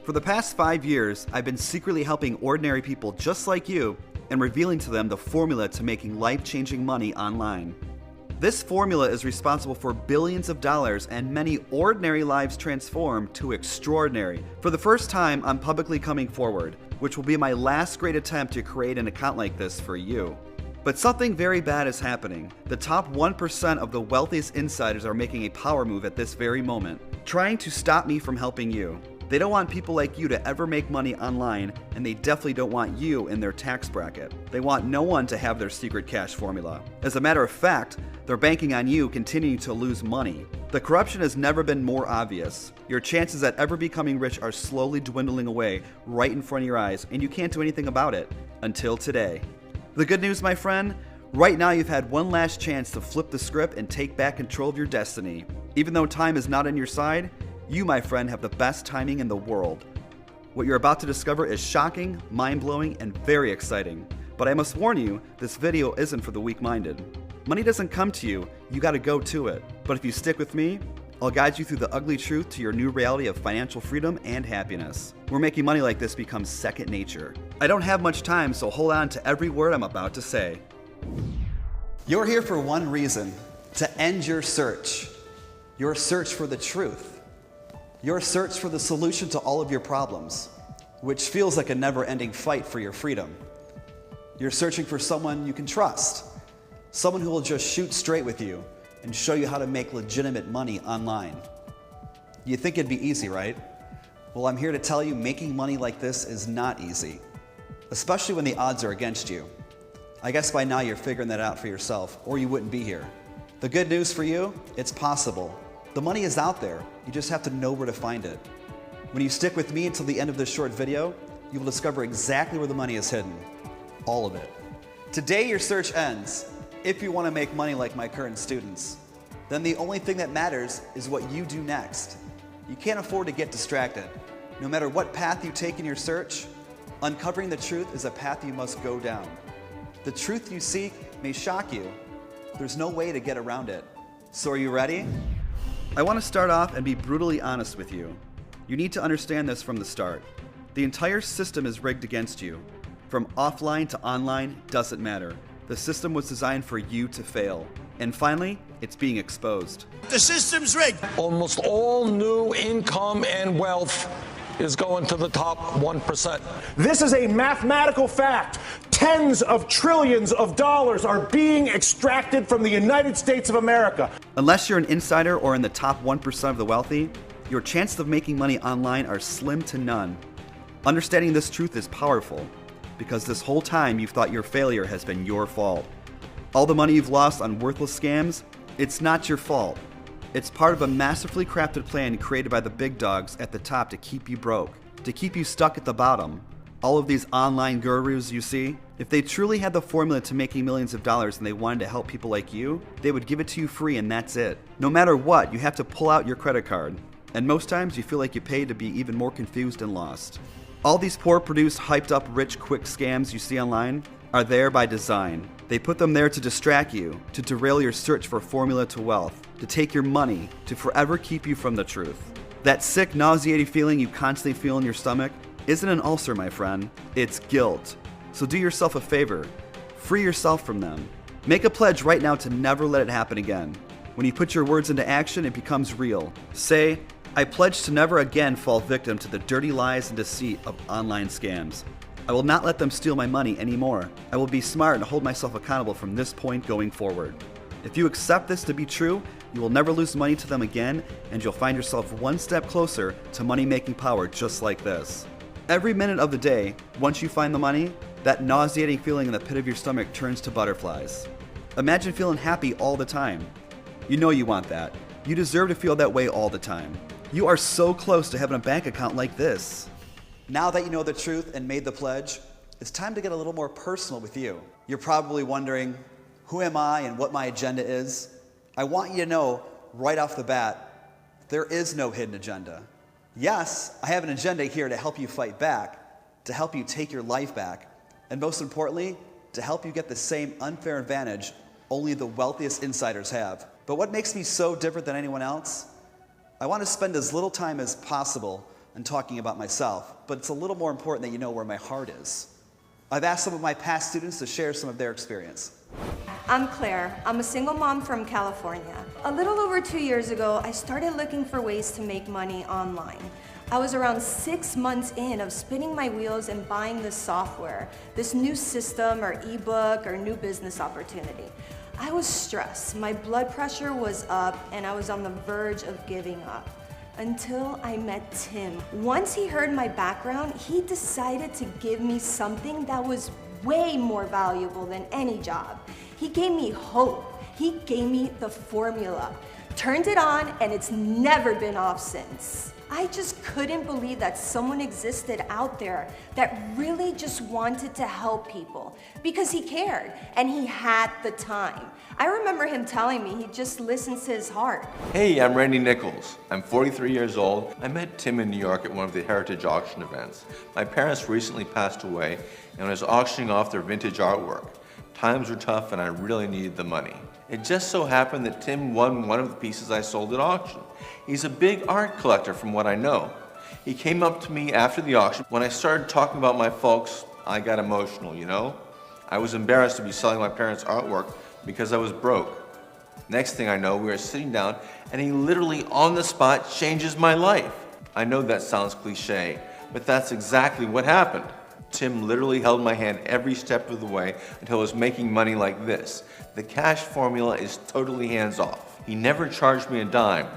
For the past 5 years, I've been secretly helping ordinary people just like you and revealing to them the formula to making life-changing money online. This formula is responsible for billions of dollars and many ordinary lives transformed to extraordinary. For the first time, I'm publicly coming forward, which will be my last great attempt to create an account like this for you. But something very bad is happening. The top 1% of the wealthiest insiders are making a power move at this very moment, trying to stop me from helping you. They don't want people like you to ever make money online, and they definitely don't want you in their tax bracket. They want no one to have their secret cash formula. As a matter of fact, they're banking on you continuing to lose money. The corruption has never been more obvious. Your chances at ever becoming rich are slowly dwindling away right in front of your eyes, and you can't do anything about it until today. The good news, my friend, right now you've had one last chance to flip the script and take back control of your destiny. Even though time is not on your side, you, my friend, have the best timing in the world. What you're about to discover is shocking, mind-blowing, and very exciting. But I must warn you, this video isn't for the weak-minded. Money doesn't come to you, you gotta go to it. But if you stick with me, I'll guide you through the ugly truth to your new reality of financial freedom and happiness, where making money like this becomes second nature. I don't have much time, so hold on to every word I'm about to say. You're here for one reason: to end your search. Your search for the truth. Your search for the solution to all of your problems, which feels like a never-ending fight for your freedom. You're searching for someone you can trust, someone who will just shoot straight with you and show you how to make legitimate money online. You think it'd be easy, right? Well, I'm here to tell you making money like this is not easy, especially when the odds are against you. I guess by now you're figuring that out for yourself, or you wouldn't be here. The good news for you, it's possible. The money is out there, you just have to know where to find it. When you stick with me until the end of this short video, you will discover exactly where the money is hidden. All of it. Today your search ends. If you want to make money like my current students, then the only thing that matters is what you do next. You can't afford to get distracted. No matter what path you take in your search, uncovering the truth is a path you must go down. The truth you seek may shock you. There's no way to get around it. So are you ready? I want to start off and be brutally honest with you. You need to understand this from the start. The entire system is rigged against you. From offline to online, doesn't matter. The system was designed for you to fail. And finally, it's being exposed. The system's rigged. Almost all new income and wealth is going to the top 1%. This is a mathematical fact. Tens of trillions of dollars are being extracted from the United States of America. Unless you're an insider or in the top 1% of the wealthy, your chances of making money online are slim to none. Understanding this truth is powerful, because this whole time you've thought your failure has been your fault. All the money you've lost on worthless scams, it's not your fault. It's part of a masterfully crafted plan created by the big dogs at the top to keep you broke, to keep you stuck at the bottom. All of these online gurus you see, if they truly had the formula to making millions of dollars and they wanted to help people like you, they would give it to you free and that's it. No matter what, you have to pull out your credit card. And most times you feel like you paid to be even more confused and lost. All these poor produced, hyped up, rich, quick scams you see online are there by design. They put them there to distract you, to derail your search for formula to wealth, to take your money, to forever keep you from the truth. That sick, nauseating feeling you constantly feel in your stomach isn't an ulcer, my friend. It's guilt. So do yourself a favor. Free yourself from them. Make a pledge right now to never let it happen again. When you put your words into action, it becomes real. Say, I pledge to never again fall victim to the dirty lies and deceit of online scams. I will not let them steal my money anymore. I will be smart and hold myself accountable from this point going forward. If you accept this to be true, you will never lose money to them again, and you'll find yourself one step closer to money-making power just like this. Every minute of the day, once you find the money, that nauseating feeling in the pit of your stomach turns to butterflies. Imagine feeling happy all the time. You know you want that. You deserve to feel that way all the time. You are so close to having a bank account like this. Now that you know the truth and made the pledge, it's time to get a little more personal with you. You're probably wondering, who am I and what my agenda is? I want you to know right off the bat, there is no hidden agenda. Yes, I have an agenda here to help you fight back, to help you take your life back, and most importantly, to help you get the same unfair advantage only the wealthiest insiders have. But what makes me so different than anyone else? I want to spend as little time as possible and talking about myself, but it's a little more important that you know where my heart is. I've asked some of my past students to share some of their experience. I'm Claire. I'm a single mom from California. A little over 2 years ago, I started looking for ways to make money online. I was around 6 months in of spinning my wheels and buying this software, this new system or ebook or new business opportunity. I was stressed, my blood pressure was up, and I was on the verge of giving up. Until I met Tim. Once he heard my background, he decided to give me something that was way more valuable than any job. He gave me hope. He gave me the formula. Turned it on, and it's never been off since. I just couldn't believe that someone existed out there that really just wanted to help people because he cared and he had the time. I remember him telling me he just listens to his heart. Hey, I'm Randy Nichols. I'm 43 years old. I met Tim in New York at one of the Heritage Auction events. My parents recently passed away and I was auctioning off their vintage artwork. Times were tough and I really needed the money. It just so happened that Tim won one of the pieces I sold at auction. He's a big art collector from what I know. He came up to me after the auction. When I started talking about my folks, I got emotional, you know? I was embarrassed to be selling my parents' artwork because I was broke. Next thing I know, we were sitting down and he literally on the spot changes my life. I know that sounds cliche, but that's exactly what happened. Tim literally held my hand every step of the way until I was making money like this. The cash formula is totally hands-off. He never charged me a dime,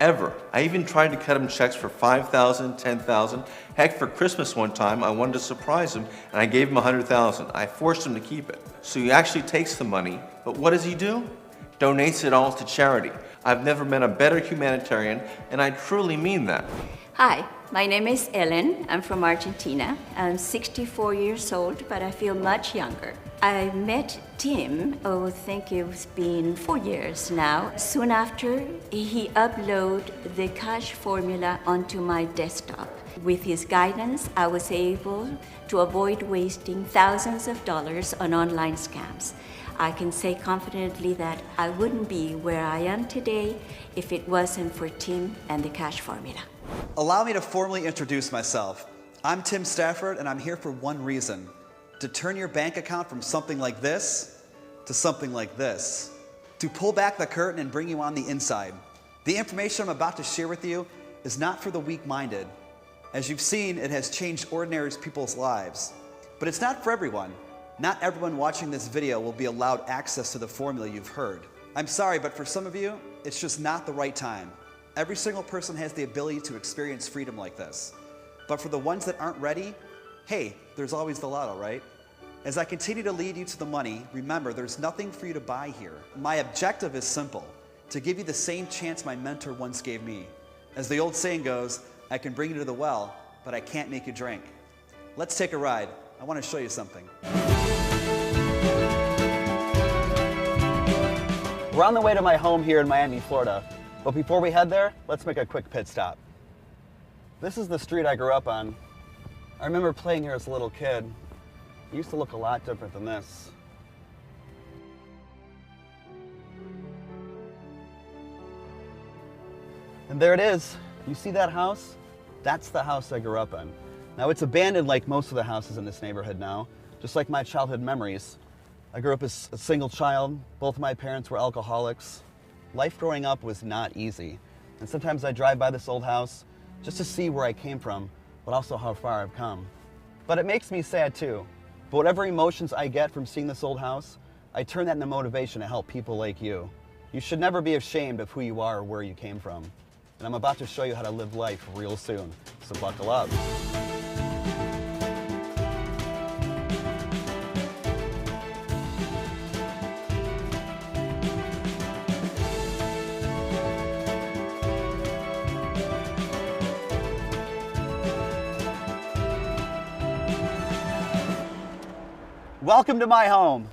ever. I even tried to cut him checks for $5,000, $10,000. Heck, for Christmas one time, I wanted to surprise him and I gave him $100,000. I forced him to keep it. So he actually takes the money, but what does he do? Donates it all to charity. I've never met a better humanitarian, and I truly mean that. Hi, my name is Ellen. I'm from Argentina. I'm 64 years old, but I feel much younger. I met Tim, I think it's been 4 years now. Soon after, he uploaded the cash formula onto my desktop. With his guidance, I was able to avoid wasting thousands of dollars on online scams. I can say confidently that I wouldn't be where I am today if it wasn't for Tim and the cash formula. Allow me to formally introduce myself. I'm Tim Stafford, and I'm here for one reason: to turn your bank account from something like this to something like this. To pull back the curtain and bring you on the inside. The information I'm about to share with you is not for the weak-minded. As you've seen, it has changed ordinary people's lives. But it's not for everyone. Not everyone watching this video will be allowed access to the formula you've heard. I'm sorry, but for some of you, it's just not the right time. Every single person has the ability to experience freedom like this. But for the ones that aren't ready, hey, there's always the lotto, right? As I continue to lead you to the money, remember, there's nothing for you to buy here. My objective is simple: to give you the same chance my mentor once gave me. As the old saying goes, I can bring you to the well, but I can't make you drink. Let's take a ride. I want to show you something. We're on the way to my home here in Miami, Florida. But before we head there, let's make a quick pit stop. This is the street I grew up on. I remember playing here as a little kid. It used to look a lot different than this. And there it is. You see that house? That's the house I grew up in. Now, it's abandoned like most of the houses in this neighborhood now, just like my childhood memories. I grew up as a single child. Both my parents were alcoholics. Life growing up was not easy. And sometimes I drive by this old house just to see where I came from, but also how far I've come. But it makes me sad too. But whatever emotions I get from seeing this old house, I turn that into motivation to help people like you. You should never be ashamed of who you are or where you came from. And I'm about to show you how to live life real soon. So buckle up. Welcome to my home.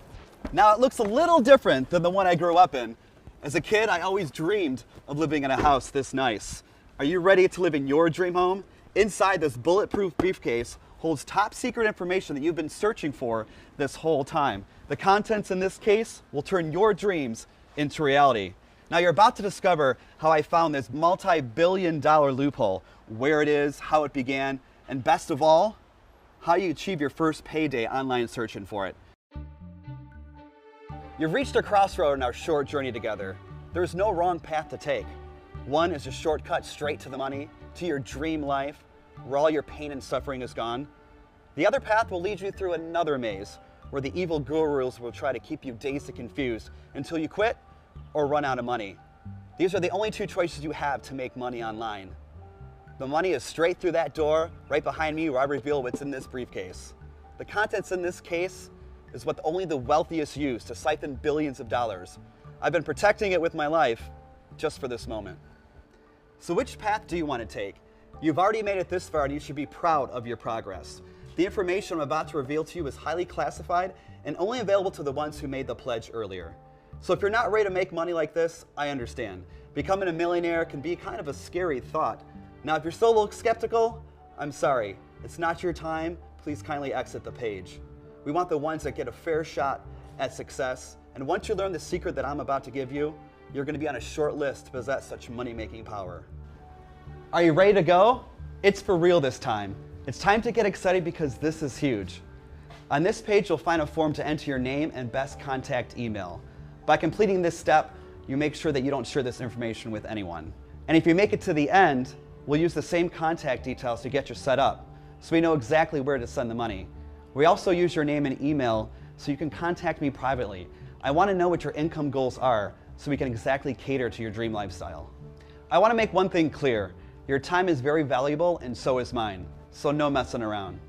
Now, it looks a little different than the one I grew up in. As a kid, I always dreamed of living in a house this nice. Are you ready to live in your dream home? Inside this bulletproof briefcase holds top secret information that you've been searching for this whole time. The contents in this case will turn your dreams into reality. Now you're about to discover how I found this multi-billion-dollar loophole, where it is, how it began, and best of all, how you achieve your first payday online searching for it. You've reached a crossroad in our short journey together. There's no wrong path to take. One is a shortcut straight to the money, to your dream life, where all your pain and suffering is gone. The other path will lead you through another maze, where the evil gurus will try to keep you dazed and confused until you quit or run out of money. These are the only two choices you have to make money online. The money is straight through that door, right behind me, where I reveal what's in this briefcase. The contents in this case is what only the wealthiest use to siphon billions of dollars. I've been protecting it with my life just for this moment. So which path do you want to take? You've already made it this far and you should be proud of your progress. The information I'm about to reveal to you is highly classified and only available to the ones who made the pledge earlier. So if you're not ready to make money like this, I understand. Becoming a millionaire can be kind of a scary thought. Now, if you're still a little skeptical, I'm sorry. It's not your time. Please kindly exit the page. We want the ones that get a fair shot at success. And once you learn the secret that I'm about to give you, you're going to be on a short list to possess such money-making power. Are you ready to go? It's for real this time. It's time to get excited because this is huge. On this page, you'll find a form to enter your name and best contact email. By completing this step, you make sure that you don't share this information with anyone. And if you make it to the end, we'll use the same contact details to get you set up, so we know exactly where to send the money. We also use your name and email so you can contact me privately. I want to know what your income goals are so we can exactly cater to your dream lifestyle. I want to make one thing clear. Your time is very valuable and so is mine, so no messing around.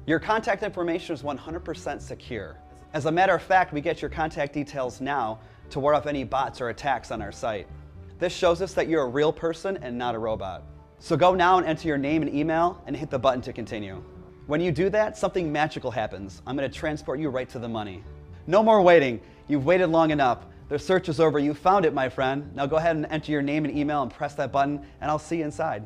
Your contact information is 100% secure. As a matter of fact, we get your contact details now to ward off any bots or attacks on our site. This shows us that you're a real person and not a robot. So go now and enter your name and email and hit the button to continue. When you do that, something magical happens. I'm going to transport you right to the money. No more waiting. You've waited long enough. The search is over. You found it, my friend. Now go ahead and enter your name and email and press that button, and I'll see you inside.